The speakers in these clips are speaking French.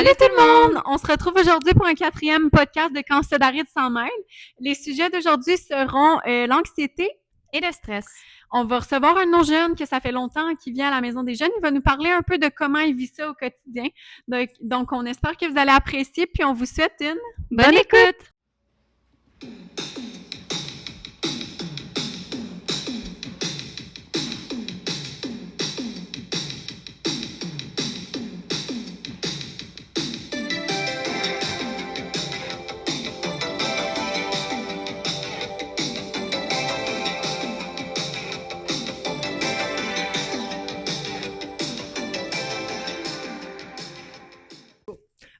Salut tout le monde! On se retrouve aujourd'hui pour un 4e podcast de Quand Sodarit s'en mêle. Les sujets d'aujourd'hui seront l'anxiété et le stress. On va recevoir un de nos jeunes que ça fait longtemps qui vient à la Maison des Jeunes. Il va nous parler un peu de comment il vit ça au quotidien. Donc on espère que vous allez apprécier, puis on vous souhaite une bonne écoute!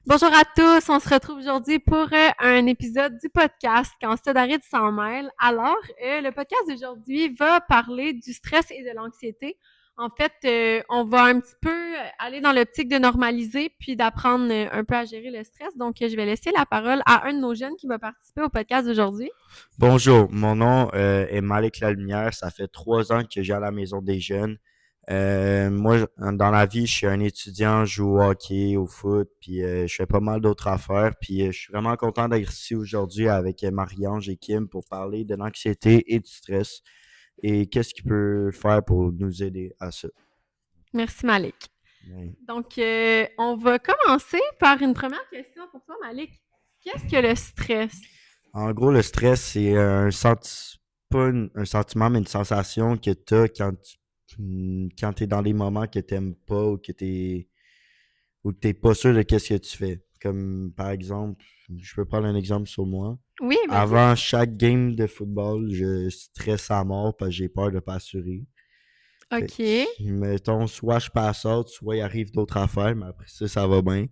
Bonjour à tous, on se retrouve aujourd'hui pour un épisode du podcast Quand Sodarit s'en mêle. Alors, le podcast d'aujourd'hui va parler du stress et de l'anxiété. En fait, on va un petit peu aller dans l'optique de normaliser puis d'apprendre un peu à gérer le stress. Donc, je vais laisser la parole à un de nos jeunes qui va participer au podcast d'aujourd'hui. Bonjour, mon nom est Malik Lalumière. Ça fait 3 ans que je viens à la Maison des Jeunes. Moi, dans la vie, je suis un étudiant, je joue au hockey, au foot, puis je fais pas mal d'autres affaires. Puis je suis vraiment content d'être ici aujourd'hui avec Marie-Ange et Kim pour parler de l'anxiété et du stress et qu'est-ce qu'il peut faire pour nous aider à ça. Merci Malik. Oui. Donc, on va commencer par une première question pour toi, Malik. Qu'est-ce que le stress? En gros, le stress, c'est pas un sentiment, mais une sensation que tu as quand tu es dans des moments que tu n'aimes pas ou que tu n'es pas sûr de qu'est-ce que tu fais. Comme par exemple, je peux prendre un exemple sur moi. Oui, vas-y. Avant chaque game de football, je stresse à mort parce que j'ai peur de ne pas assurer. OK. Mettons, soit je passe out, soit il arrive d'autres affaires, mais après ça va bien.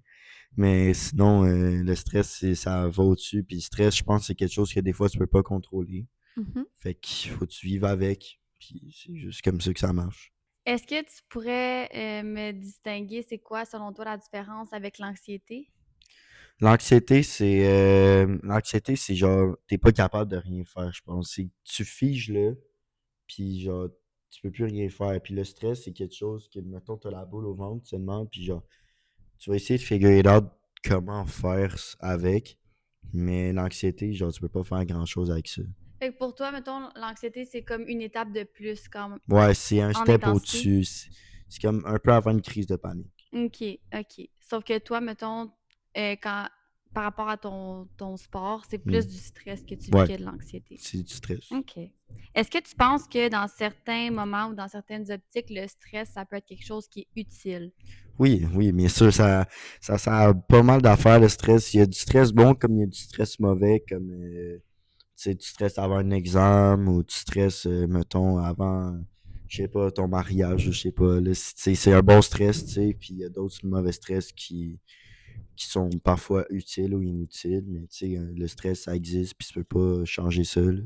Mais sinon, le stress, ça va au-dessus. Puis le stress, je pense que c'est quelque chose que des fois, tu peux pas contrôler. Mhm. Fait qu'il faut que tu vives avec. Puis c'est juste comme ça que ça marche. Est-ce que tu pourrais me distinguer, c'est quoi, selon toi, la différence avec l'anxiété? L'anxiété, c'est genre, t'es pas capable de rien faire, je pense. C'est que tu figes là, puis genre, tu peux plus rien faire. Puis le stress, c'est quelque chose que, mettons, t'as la boule au ventre, tu te demandes, puis genre, tu vas essayer de figure it out comment faire avec. Mais l'anxiété, genre, tu peux pas faire grand-chose avec ça. Fait que pour toi, mettons, l'anxiété, c'est comme une étape de plus quand même. Ouais, c'est un En step intensité. au-dessus. C'est comme un peu avant une crise de panique. OK. Sauf que toi, mettons, par rapport à ton sport, c'est plus du stress que tu vis Ouais. que de l'anxiété. C'est du stress. OK. Est-ce que tu penses que dans certains moments ou dans certaines optiques, le stress, ça peut être quelque chose qui est utile? Oui, bien sûr, ça a pas mal d'affaires, le stress. Il y a du stress bon comme il y a du stress mauvais, comme tu sais, du stress avant un examen ou du stress, mettons, avant, je sais pas, ton mariage, je sais pas. Là, c'est un bon stress, tu sais, puis il y a d'autres mauvais stress qui sont parfois utiles ou inutiles, mais tu sais, le stress, ça existe, puis tu peux pas changer ça, là.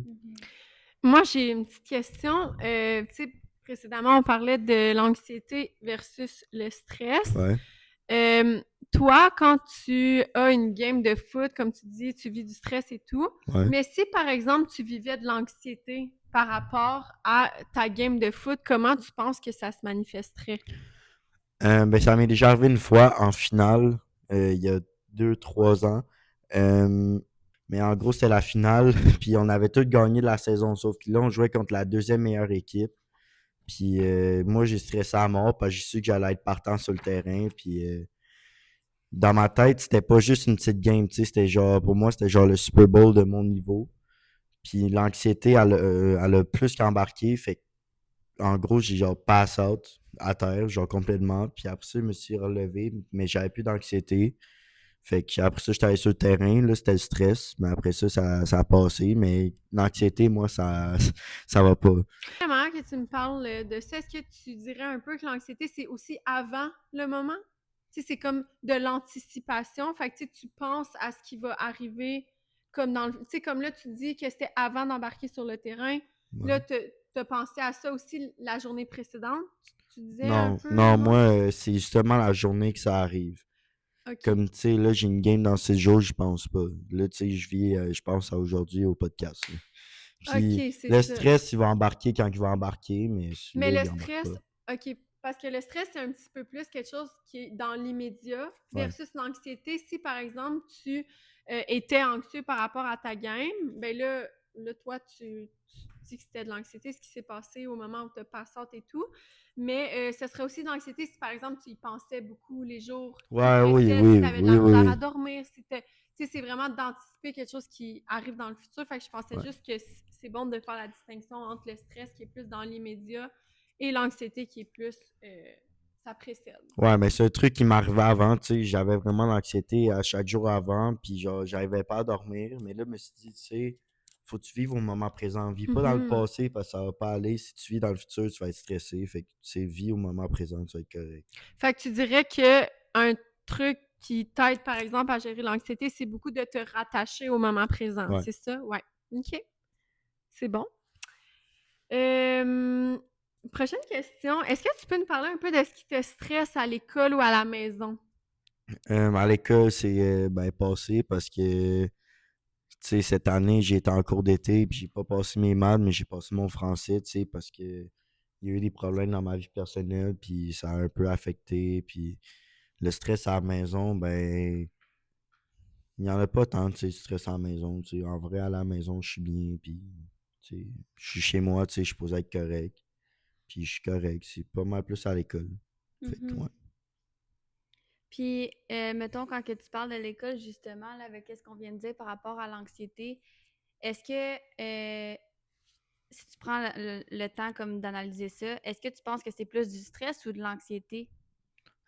Moi, j'ai une petite question. Tu sais, précédemment, on parlait de l'anxiété versus le stress. Ouais. Toi, quand tu as une game de foot, comme tu dis, tu vis du stress et tout, Ouais. mais si, par exemple, tu vivais de l'anxiété par rapport à ta game de foot, comment tu penses que ça se manifesterait? Ben, ça m'est déjà arrivé une fois en finale, il y a 2-3 ans. Mais en gros, c'était la finale, puis on avait tous gagné de la saison, sauf que là, on jouait contre la deuxième meilleure équipe. Puis moi, j'ai stressé à mort parce que j'ai su que j'allais être partant sur le terrain. Puis dans ma tête, c'était pas juste une petite game, tu sais, c'était genre, pour moi, c'était genre le Super Bowl de mon niveau. Puis l'anxiété, elle a plus qu'embarqué, fait que, en gros, j'ai genre pass out à terre, genre complètement. Puis après ça, je me suis relevé, mais j'avais plus d'anxiété. Fait que après ça, j'étais allé sur le terrain, là, c'était le stress. Mais après ça, ça a passé. Mais l'anxiété, moi, ça va pas. Vraiment que tu me parles de ça, est-ce que tu dirais un peu que l'anxiété, c'est aussi avant le moment? Tu sais, c'est comme de l'anticipation. Fait que tu sais, tu penses à ce qui va arriver comme dans le. Tu sais, comme là, tu dis que c'était avant d'embarquer sur le terrain. Ouais. Là, t'as pensé à ça aussi la journée précédente? Tu disais un Non, peu. non, moi, c'est justement la journée que ça arrive. OK. Comme, tu sais, là, j'ai une game dans 6 jours, je pense pas. Là, tu sais, je pense à aujourd'hui au podcast, là. Puis OK, c'est le ça. stress, il va embarquer quand il va embarquer, mais Mais là, le il embarque stress, pas. OK, Parce que le stress, c'est un petit peu plus quelque chose qui est dans l'immédiat Ouais. versus l'anxiété. Si, par exemple, tu étais anxieux par rapport à ta game, ben là toi, tu dis que c'était de l'anxiété, ce qui s'est passé au moment où tu as passé out et tout. Mais ce serait aussi de l'anxiété si, par exemple, tu y pensais beaucoup les jours qui Ouais, oui, précèdent, si tu oui, avais de oui, la oui, misère à oui. dormir, si tu sais, c'est vraiment d'anticiper quelque chose qui arrive dans le futur. Fait que je pensais Ouais. juste que c'est bon de faire la distinction entre le stress qui est plus dans l'immédiat et l'anxiété qui est plus ça précède. Ouais, mais c'est un truc qui m'arrivait avant, tu sais, j'avais vraiment l'anxiété à chaque jour avant, puis genre, j'arrivais pas à dormir, mais là, je me suis dit, tu sais, faut que tu vives au moment présent, vis pas dans le Mhm. passé parce que ça va pas aller, si tu vis dans le futur, tu vas être stressé, fait que, tu sais, vis au moment présent, tu vas être correct. Fait que tu dirais que un truc qui t'aide, par exemple, à gérer l'anxiété, c'est beaucoup de te rattacher au moment présent. Ouais. C'est ça? Ouais. OK. C'est bon. Euh, Prochaine question. Est-ce que tu peux nous parler un peu de ce qui te stresse à l'école ou à la maison? À l'école, c'est ben, passé parce que, tu sais, cette année, j'ai été en cours d'été, puis j'ai pas passé mes maths, mais j'ai passé mon français, tu sais, parce que il y a eu des problèmes dans ma vie personnelle, puis ça a un peu affecté, puis le stress à la maison, ben, il n'y en a pas tant, tu sais, du stress à la maison, tu sais. En vrai, à la maison, je suis bien, puis, tu sais, je suis chez moi, tu sais, je suis supposé être correct, puis je suis correct. C'est pas mal plus à l'école. Fait que, Mhm. ouais. Puis, mettons, quand que tu parles de l'école, justement, là, avec ce qu'on vient de dire par rapport à l'anxiété, est-ce que, si tu prends le temps comme d'analyser ça, est-ce que tu penses que c'est plus du stress ou de l'anxiété?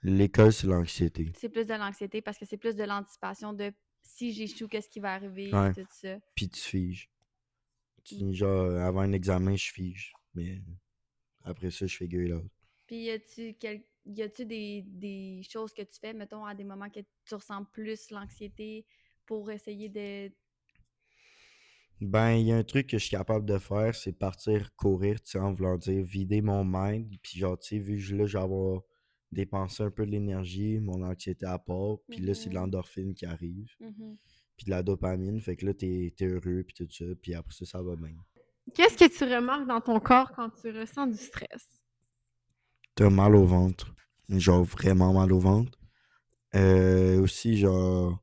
L'école, c'est l'anxiété. C'est plus de l'anxiété parce que c'est plus de l'anticipation de si j'échoue, qu'est-ce qui va arriver, puis Ouais. tout ça. Puis tu figes. Mm. Genre, avant un examen, je fige. Mais après ça, je fais gueule out. Puis, y a-tu des choses que tu fais, mettons, à des moments que tu ressens plus l'anxiété pour essayer de. Ben, il y a un truc que je suis capable de faire, c'est partir courir, tu sais, en voulant dire vider mon mind. Puis genre, tu sais, vu que là, j'avais dépensé un peu de l'énergie, mon anxiété à part. Puis là, c'est de Mhm, l'endorphine qui arrive. mhm. Puis de la dopamine. Fait que là, t'es heureux, puis tout ça. Puis après ça, ça va bien. Qu'est-ce que tu remarques dans ton corps quand tu ressens du stress? T'as mal au ventre. Genre, vraiment mal au ventre. Aussi, genre,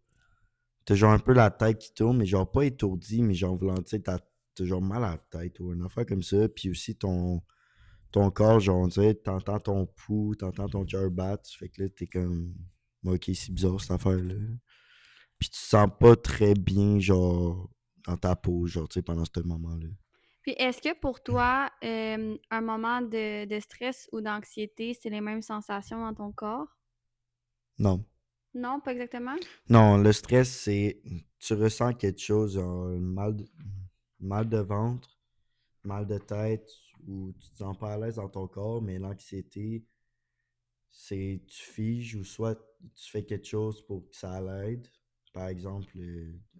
t'as genre un peu la tête qui tourne, mais genre pas étourdi, mais genre voulant, tu sais, t'as genre mal à la tête ou une affaire comme ça. Puis aussi, ton corps, genre, on dirait, t'entends ton pouls, t'entends ton cœur battre. Fait que là, t'es comme, ok, c'est bizarre cette affaire-là. Puis tu te sens pas très bien, genre, dans ta peau, genre, tu sais, pendant ce moment-là. Puis, est-ce que pour toi, un moment de stress ou d'anxiété, c'est les mêmes sensations dans ton corps? Non. Non, pas exactement? Non, le stress, c'est, tu ressens quelque chose, genre, mal de ventre, mal de tête, ou tu te sens pas à l'aise dans ton corps, mais l'anxiété, c'est tu figes ou soit tu fais quelque chose pour que ça l'aide. Par exemple,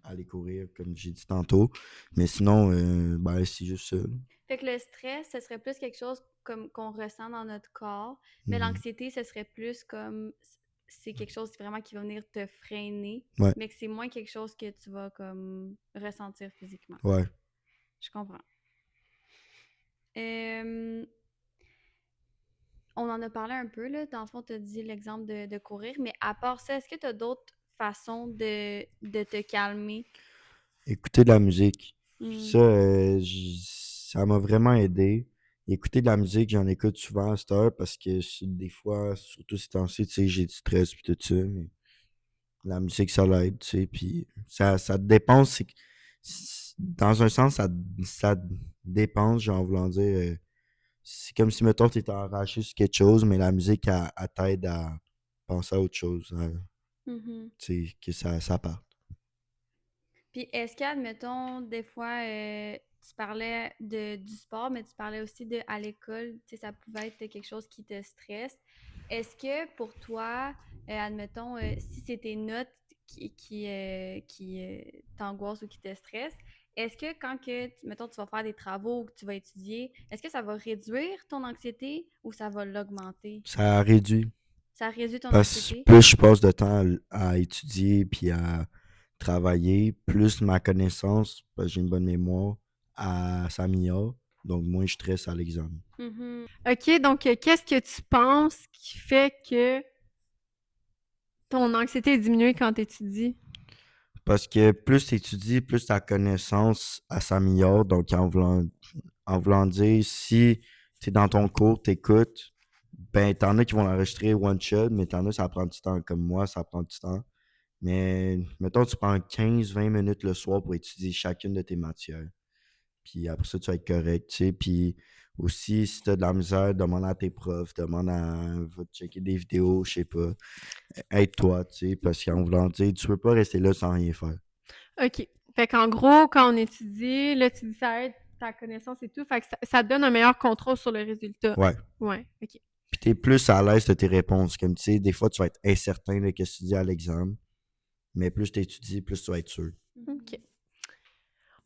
aller courir, comme j'ai dit tantôt. Mais sinon, ben, c'est juste ça. Fait que le stress, ce serait plus quelque chose comme qu'on ressent dans notre corps, mais Mhm. l'anxiété, ce serait plus comme c'est quelque chose vraiment qui va venir te freiner, Ouais, mais que c'est moins quelque chose que tu vas comme ressentir physiquement. ouais. Je comprends. Euh, on en a parlé un peu, là. Dans le fond, tu as dit l'exemple de courir, mais à part ça, est-ce que tu as d'autres façons de te calmer? Écouter de la musique. Hmm. Ça, ça m'a vraiment aidé. Écouter de la musique, j'en écoute souvent à cette heure parce que des fois, surtout ces temps-ci, tu sais, j'ai du stress et tout ça, mais la musique, ça l'aide, tu sais, puis ça te dépense, dans un sens, ça te dépense, genre, en voulant dire, c'est comme si, mettons, t'étais arraché sur quelque chose, mais la musique, elle t'aide à penser à autre chose, Mhm. tu sais, que ça parte. Puis est-ce qu'admettons, des fois, tu parlais du sport, mais tu parlais aussi de à l'école, tu sais, ça pouvait être quelque chose qui te stresse. Est-ce que pour toi, admettons, si c'est tes notes qui t'angoissent ou qui te stressent, est-ce que quand que, mettons, tu vas faire des travaux ou que tu vas étudier, est-ce que ça va réduire ton anxiété ou ça va l'augmenter? Ça réduit. Ça réduit ton Parce que anxiété? plus je passe de temps à étudier puis à travailler, plus ma connaissance, parce que j'ai une bonne mémoire, s'améliore. donc moins je stresse à l'examen. Mhm. OK, donc qu'est-ce que tu penses qui fait que ton anxiété est diminuée quand tu étudies? Parce que plus tu étudies, plus ta connaissance elle s'améliore. Donc, en voulant dire, si tu es dans ton cours, tu écoutes, ben, t'en as qui vont l'enregistrer one shot, mais t'en as, ça prend du temps. Comme moi, ça prend du temps. Mais, mettons, tu prends 15-20 minutes le soir pour étudier chacune de tes matières. Puis après ça, tu vas être correct, tu sais. Puis aussi, si tu as de la misère, demande à tes profs, va te checker des vidéos, je sais pas. Aide-toi, tu sais, parce qu'en voulant dire, tu peux pas rester là sans rien faire. OK. Fait qu'en gros, quand on étudie, là, tu dis ça aide ta connaissance et tout, fait que ça te donne un meilleur contrôle sur le résultat. Ouais. Ouais, OK. Puis t'es plus à l'aise de tes réponses. Comme tu sais, des fois, tu vas être incertain de ce que tu dis à l'examen. Mais plus tu étudies, plus tu vas être sûr. OK.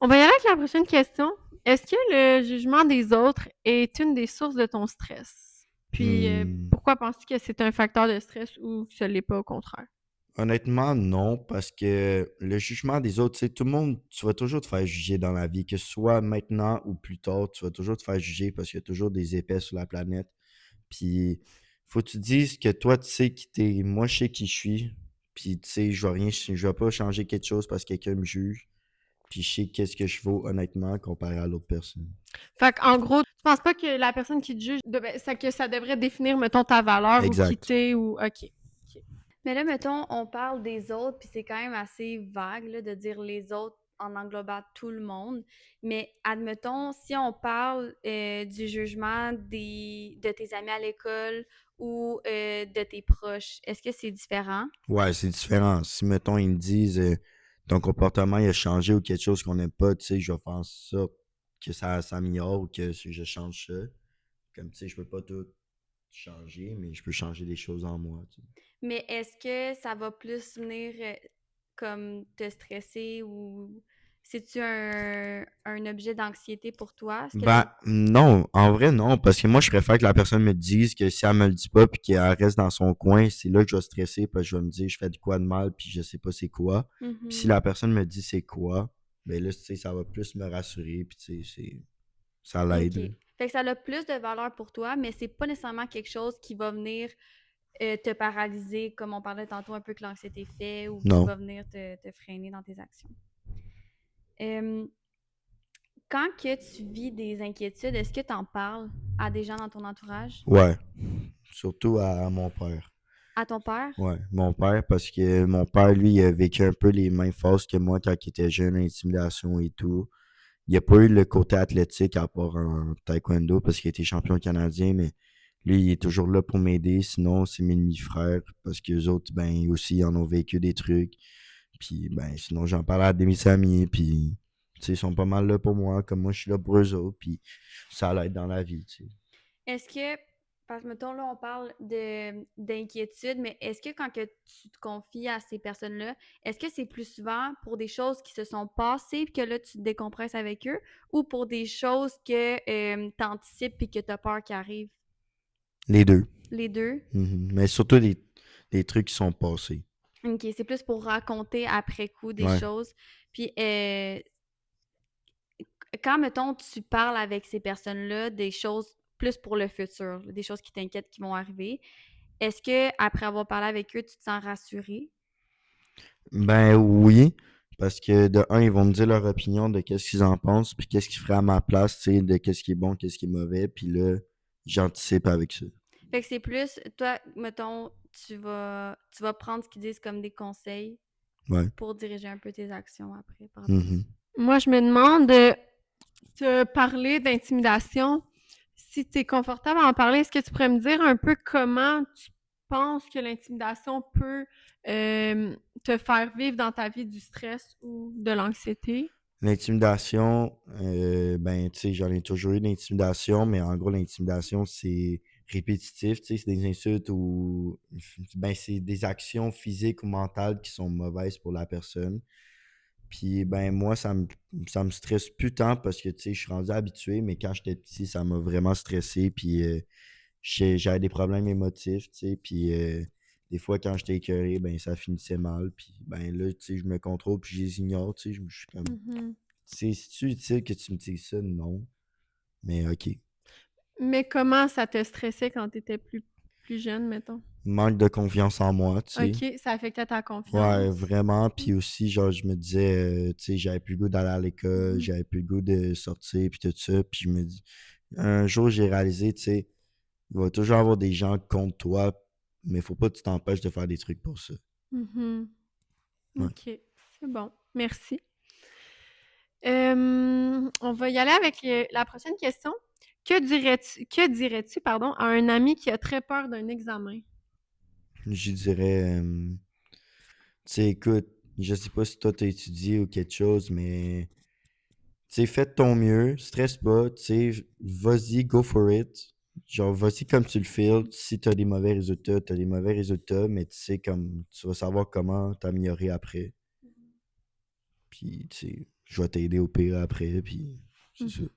On va y aller avec la prochaine question. Est-ce que le jugement des autres est une des sources de ton stress? Puis, pourquoi penses-tu que c'est un facteur de stress ou que ce l'est pas au contraire? Honnêtement, non, parce que le jugement des autres, tu sais, tout le monde, tu vas toujours te faire juger dans la vie, que ce soit maintenant ou plus tard, tu vas toujours te faire juger parce qu'il y a toujours des épais sur la planète. Puis, faut que tu te dises que toi, tu sais qui t'es. Moi, je sais qui je suis. Puis, tu sais, je vais pas changer quelque chose parce que quelqu'un me juge. Puis, je sais qu'est-ce que je vaux, honnêtement, comparé à l'autre personne. Fait qu'en gros, tu penses pas que la personne qui te juge, que ça devrait définir, mettons, ta valeur ou qui Exact. t'es ou... OK. Mais là, mettons, on parle des autres, puis c'est quand même assez vague là, de dire les autres en englobant tout le monde. Mais admettons, si on parle du jugement de tes amis à l'école ou de tes proches, est-ce que c'est différent? Ouais, c'est différent. Si, mettons, ils me disent ton comportement il a changé ou quelque chose qu'on n'aime pas, tu sais, je vais faire en sorte que ça s'améliore ou que je change ça. Comme, tu sais, je peux pas tout changer, mais je peux changer des choses en moi, tu sais. Mais est-ce que ça va plus venir comme te stresser ou c'est-tu un objet d'anxiété pour toi? Est-ce que Ben, non, en vrai, non, parce que moi, je préfère que la personne me dise que si elle me le dit pas puis qu'elle reste dans son coin, c'est là que je vais stresser parce que je vais me dire, je fais de quoi de mal puis je sais pas c'est quoi. Puis si Mhm. la personne me dit c'est quoi, ben là, tu sais, ça va plus me rassurer puis tu sais, ça l'aide, OK. là. Fait que ça a plus de valeur pour toi, mais c'est pas nécessairement quelque chose qui va venir te paralyser, comme on parlait tantôt un peu que l'anxiété fait, ou qui Non. va venir te freiner dans tes actions. Euh, Quand que tu vis des inquiétudes, est-ce que tu en parles à des gens dans ton entourage? Ouais. Surtout à mon père. À ton père? Ouais, mon père, parce que mon père, lui, il a vécu un peu les mêmes phases que moi quand il était jeune, intimidation et tout. Il a pas eu le côté athlétique à part en taekwondo parce qu'il était champion canadien, mais lui, il est toujours là pour m'aider. Sinon, c'est mes demi-frères parce que les autres, ben, aussi, en ont vécu des trucs. Puis, ben, sinon, j'en parle à mes amis, puis, tu sais, ils sont pas mal là pour moi, comme moi, je suis là pour eux autres, puis ça l'aide dans la vie, tu sais. Est-ce que, parce que mettons là, on parle d'inquiétude, mais est-ce que quand que tu te confies à ces personnes-là, est-ce que c'est plus souvent pour des choses qui se sont passées puis que là, tu te décompresses avec eux ou pour des choses que tu anticipes puis que tu as peur qu'ils arrivent? Les deux. Les deux? Mhm. Mais surtout des trucs qui sont passés. OK, c'est plus pour raconter après coup des Ouais. choses. Puis, quand, mettons, tu parles avec ces personnes-là des choses plus pour le futur, des choses qui t'inquiètent qui vont arriver, est-ce que après avoir parlé avec eux, tu te sens rassuré? Ben oui, parce que de un, ils vont me dire leur opinion de qu'est-ce qu'ils en pensent, puis qu'est-ce qu'ils feraient à ma place, tu sais, de qu'est-ce qui est bon, qu'est-ce qui est mauvais, puis là, j'anticipe avec ça. Fait que c'est plus, toi, mettons, tu vas prendre ce qu'ils disent comme des conseils Ouais. pour diriger un peu tes actions après par rapport à Mhm. ça. Moi, je me demande, te parler d'intimidation, si tu es confortable à en parler, est-ce que tu pourrais me dire un peu comment tu penses que l'intimidation peut te faire vivre dans ta vie du stress ou de l'anxiété? L'intimidation, ben, tu sais, j'en ai toujours eu d'intimidation, mais en gros, l'intimidation, c'est répétitif, tu sais, c'est des insultes ou, ben, c'est des actions physiques ou mentales qui sont mauvaises pour la personne. Puis, ben, moi, ça me stresse plus tant parce que, tu sais, je suis rendu habitué, mais quand j'étais petit, ça m'a vraiment stressé. Puis, j'avais des problèmes émotifs, tu sais. Puis, des fois, quand j'étais écœuré, ben, ça finissait mal. Puis, ben, là, tu sais, je me contrôle, puis je les ignore, tu sais. Je suis comme, Mhm. tu sais, c'est-tu utile que tu me dises ça? Non. Mais OK. Mais comment ça te stressait quand t'étais plus jeune, mettons? Manque de confiance en moi, tu sais. OK, ça affectait ta Ouais, confiance. vraiment. Puis aussi, genre, je me disais, tu sais, j'avais plus le goût d'aller à l'école, Mhm. j'avais plus le goût de sortir, puis tout ça. Puis je me dis, un jour, j'ai réalisé, tu sais, il va toujours avoir des gens contre toi, mais faut pas que tu t'empêches de faire des trucs pour ça. Mhm. Ouais. OK, c'est bon. Merci. On va y aller avec la prochaine question. Que dirais-tu, pardon, à un ami qui a très peur d'un examen? Je dirais, tu sais, écoute, je sais pas si toi t'as étudié ou quelque chose, mais tu sais, fais de ton mieux, stresse pas, tu sais, vas-y, go for it. Genre, vas-y comme tu le feels. Si t'as des mauvais résultats, t'as des mauvais résultats, mais tu sais, comme, tu vas savoir comment t'améliorer après. Puis, tu sais, je vais t'aider au pire après, puis c'est ça. Mhm.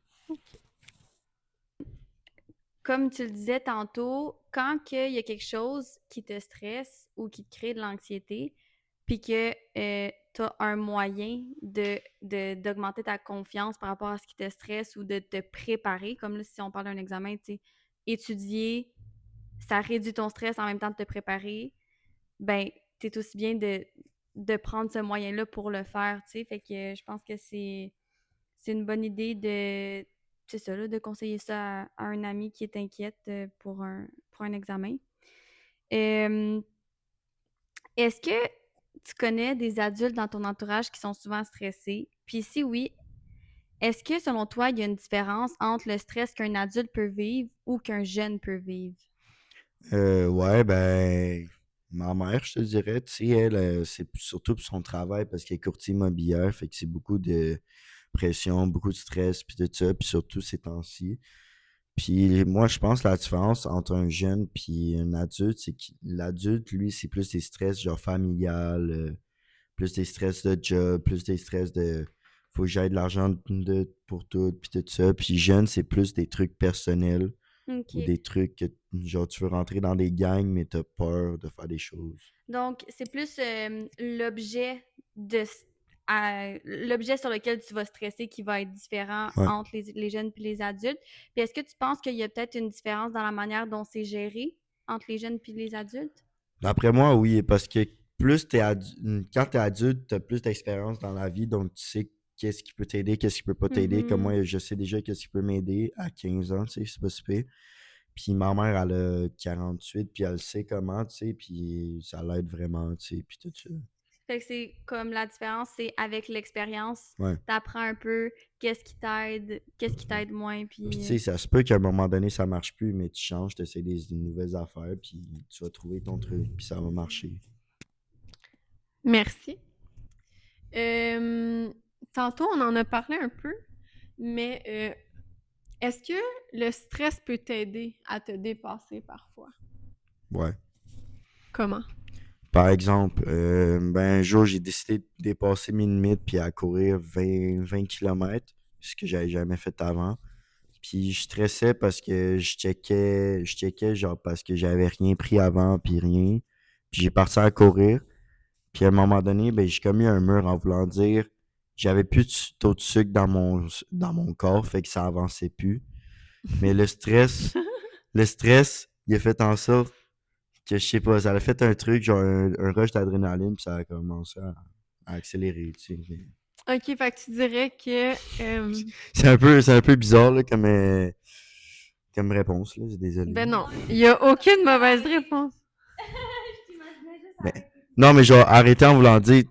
Comme tu le disais tantôt, quand il y a quelque chose qui te stresse ou qui te crée de l'anxiété, puis que tu as un moyen d'augmenter ta confiance par rapport à ce qui te stresse ou de te préparer, comme là, si on parle d'un examen, tu sais, étudier, ça réduit ton stress en même temps de te préparer, ben, t'es aussi bien de prendre ce moyen-là pour le faire, tu sais. Fait que je pense que c'est une bonne idée c'est ça, là, de conseiller ça à un ami qui est inquiète pour un examen. Euh, Est-ce que tu connais des adultes dans ton entourage qui sont souvent stressés? Puis si oui, est-ce que selon toi, il y a une différence entre le stress qu'un adulte peut vivre ou qu'un jeune peut vivre? Ouais, ben, ma mère, je te dirais, tu sais, elle, c'est surtout pour son travail parce qu'elle est courtier immobilière, fait que c'est beaucoup de pression, beaucoup de stress, puis tout ça, puis surtout ces temps-ci. Puis moi, je pense que la différence entre un jeune puis un adulte, c'est que l'adulte, lui, c'est plus des stress genre familial, plus des stress de job, plus des stress de faut que j'aille de l'argent pour tout, puis tout ça. Puis jeune, c'est plus des trucs personnels ou OK. des trucs que genre tu veux rentrer dans des gangs, mais t'as peur de faire des choses. Donc, c'est plus l'objet sur lequel tu vas stresser qui va être différent Ouais. entre les jeunes et les adultes. Puis est-ce que tu penses qu'il y a peut-être une différence dans la manière dont c'est géré entre les jeunes et les adultes? D'après moi, oui, parce que quand t'es adulte, t'as plus d'expérience dans la vie, donc tu sais qu'est-ce qui peut t'aider, qu'est-ce qui peut pas t'aider. Comme Mhm. moi, je sais déjà qu'est-ce qui peut m'aider à 15 ans, tu sais, c'est pas si pire. Puis ma mère, elle a 48, puis elle sait comment, tu sais, puis ça l'aide vraiment, tu sais, puis tout ça. Fait que c'est comme la différence, c'est avec l'expérience, Ouais. t'apprends un peu qu'est-ce qui t'aide moins, Puis tu puis sais, ça se peut qu'à un moment donné, ça marche plus, mais tu changes, tu essaies des nouvelles affaires, puis tu vas trouver ton truc, puis ça va marcher. Merci. Tantôt, on en a parlé un peu, mais est-ce que le stress peut t'aider à te dépasser parfois? Ouais. Comment? Par exemple, ben, un jour, j'ai décidé de dépasser mes limites puis à courir 20 km, ce que j'avais jamais fait avant. Puis je stressais parce que je checkais genre parce que j'avais rien pris avant puis rien. Puis j'ai parti à courir. Puis à un moment donné, ben, j'ai commis un mur en voulant dire j'avais plus de taux de sucre dans mon corps, fait que ça avançait plus. Mais le stress, il a fait en sorte que je sais pas, ça a fait un truc, genre un rush d'adrénaline, puis ça a commencé à accélérer, tu sais. OK, fait que tu dirais que... C'est un peu bizarre là, comme réponse, là, désolé. ben non, il n'y a aucune mauvaise réponse. Je t'imaginais juste Mais, arrêter. non, mais genre, arrêter en voulant dire,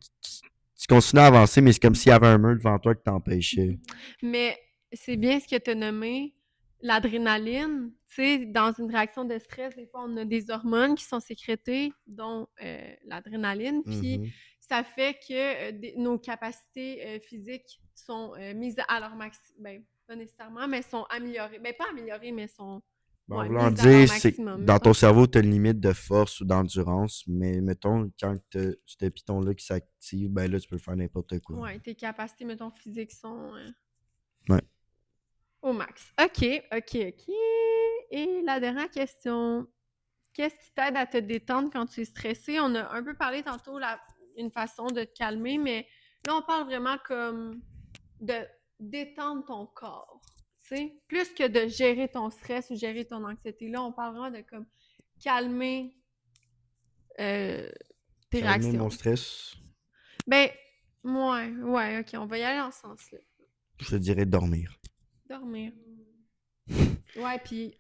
tu continues à avancer, mais c'est comme s'il y avait un mur devant toi qui t'empêchait. Mais c'est bien ce que tu as nommé, l'adrénaline. Tu sais, dans une réaction de stress, des fois, on a des hormones qui sont sécrétées, dont l'adrénaline. Puis Mhm. ça fait que nos capacités physiques sont mises à leur maximum. Ben, pas nécessairement, mais sont améliorées. Ben, pas améliorées, mais sont Ben, en voulant mises à leur dire, c'est maximum, dans ton mettons. cerveau, tu as une limite de force ou d'endurance, mais mettons, quand t'as ce piton-là qui s'active, ben là, tu peux faire n'importe quoi. Ouais, tes capacités, mettons, physiques sont Ouais. au max. OK, OK, OK. Et la dernière question. Qu'est-ce qui t'aide à te détendre quand tu es stressé? On a un peu parlé tantôt une façon de te calmer, mais là, on parle vraiment comme de détendre ton corps. sais, plus que de gérer ton stress ou gérer ton anxiété. Là, on parle vraiment de comme calmer tes Calmer réactions. mon stress, Ben, ouais, ok, on va y aller dans ce sens-là. je te dirais dormir. Dormir. Ouais, puis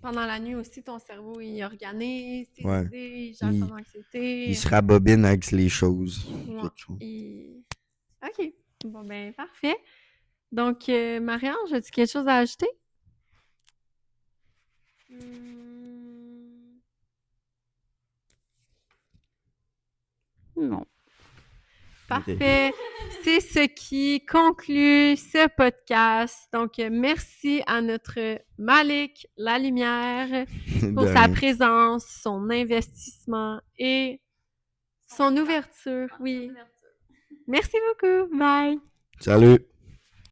pendant la nuit aussi, ton cerveau, il organise tes Ouais. idées, il gère ton anxiété. Il se rabobine avec les choses. Ouais, Quelque chose. Ok, bon ben, parfait. Donc, Marianne, as-tu quelque chose à ajouter? Non. Parfait. C'est ce qui conclut ce podcast. Donc, merci à notre Malik La Lumière pour De sa rien. présence, son investissement et son ouverture. Oui. Merci beaucoup. Bye. Salut!